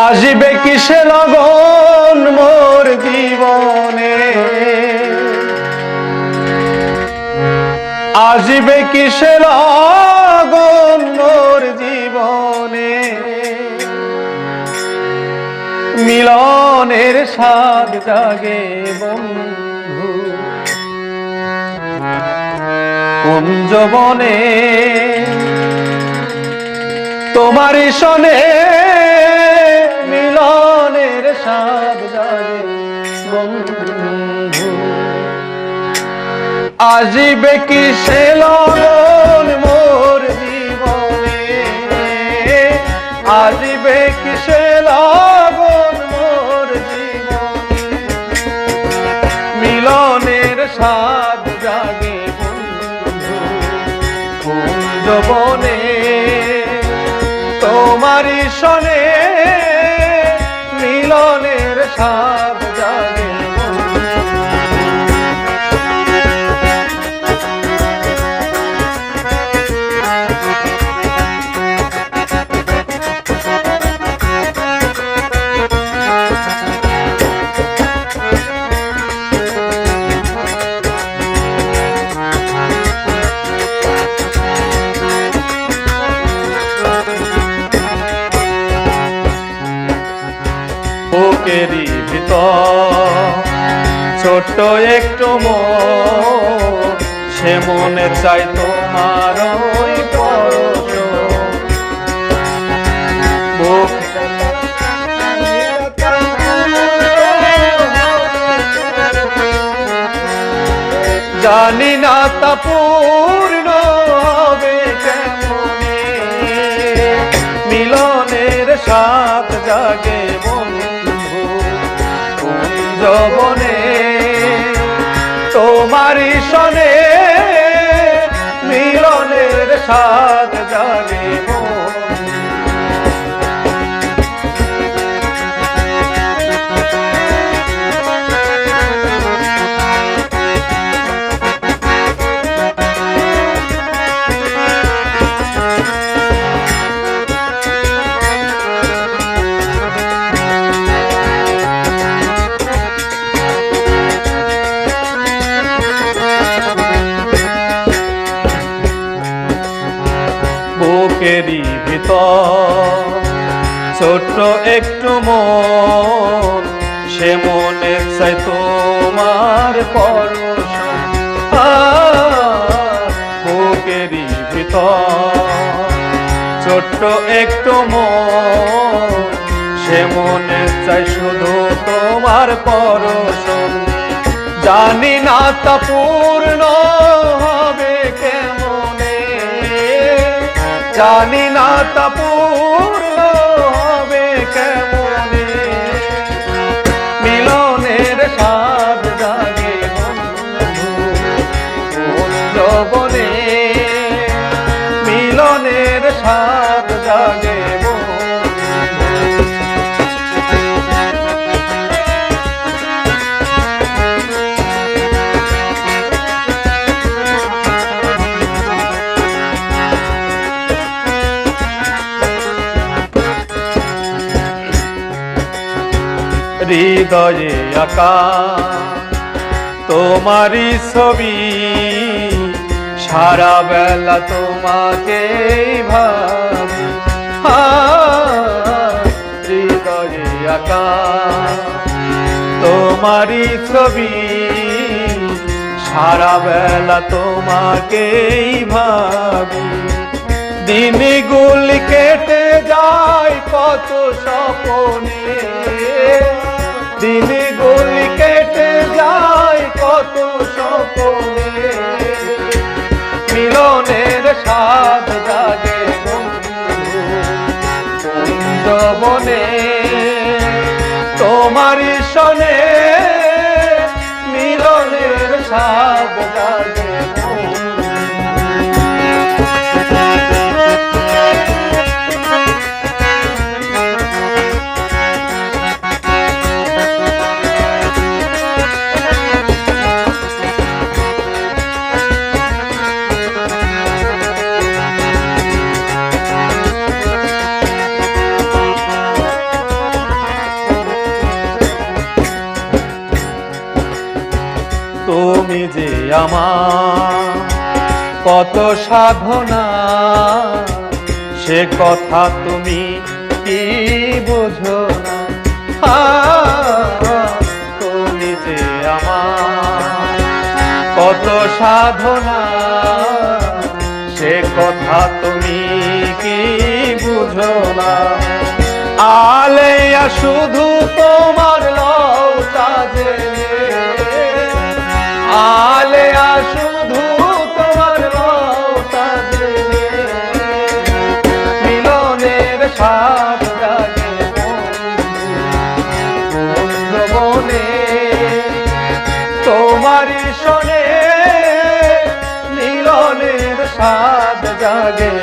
আসবে কিসে লগন মোর জীবনে, আসবে কিসে লগন মোর জীবনে, মিলনের স্বাদ জাগে বন্ধু কুঞ্জবনে, তোমারই শোনে মিলনের স্বাদ জাগে বন্ধু। আসবে কিসে লগন মোর জীবনে, আসবে কিসে লগন মোর জীবনে, মিলনের স্বাদ জাগে বন্ধু কুঞ্জবনে, তোমারই শোনে মিলনের স্বাদ জাগে। বুকেরই ভিতর ছোট্ট একটু মন, সে মনে চাই তোমার ওই পরশ। বুক জানি না তা পূর্ণ হবে কেমনে, মিলনের স্বাদ জাগে কুঞ্জবনে, তোমারই শোনে মিলনের স্বাদ জাগে। বুকেরই ভিতর ছোট্ট একটু মন, সে মনে চাই তোমার পরশ। বুকেরই ভিতর ছোট্ট একটু মন, সে মনে চাই শুধু তোমার পরশ। জানি না তা পূর্ণ হবে কেমনে, জানি না তা পূর্ণ হবে কেমনে, মিলনের স্বাদ জাগে বন্ধু কুঞ্জবনে, মিলনের স্বাদ জাগে হৃদয়ে আঁকা তোমারই ছবি, সারা বেলা তোমাকে ভাবি। হৃদয়ে আঁকা তোমারই ছবি, সারা বেলা তোমাকেই ভাবি। দিনগুলি কেটে যায় কত স্বপ্নে, দিনগুলি কেটে যায় কত স্বপ্নে, মিলনের স্বাদ জাগে বন্ধু কুঞ্জবনে, তোমারই শোনে মিলনের স্বাদ জাগে। আমার কত সাধনা, সে কথা তুমি কি বুঝো না। তুমি যে আমার কত সাধনা, সে কথা তুমি কি বুঝো না। আলেয়া শুধু তোমার লও সাজে, আলেয়া শুধু তোমার লও সাজে, মিলনের স্বাদ জাগে বনে, তোমারই শোনে মিলনের স্বাদ জাগে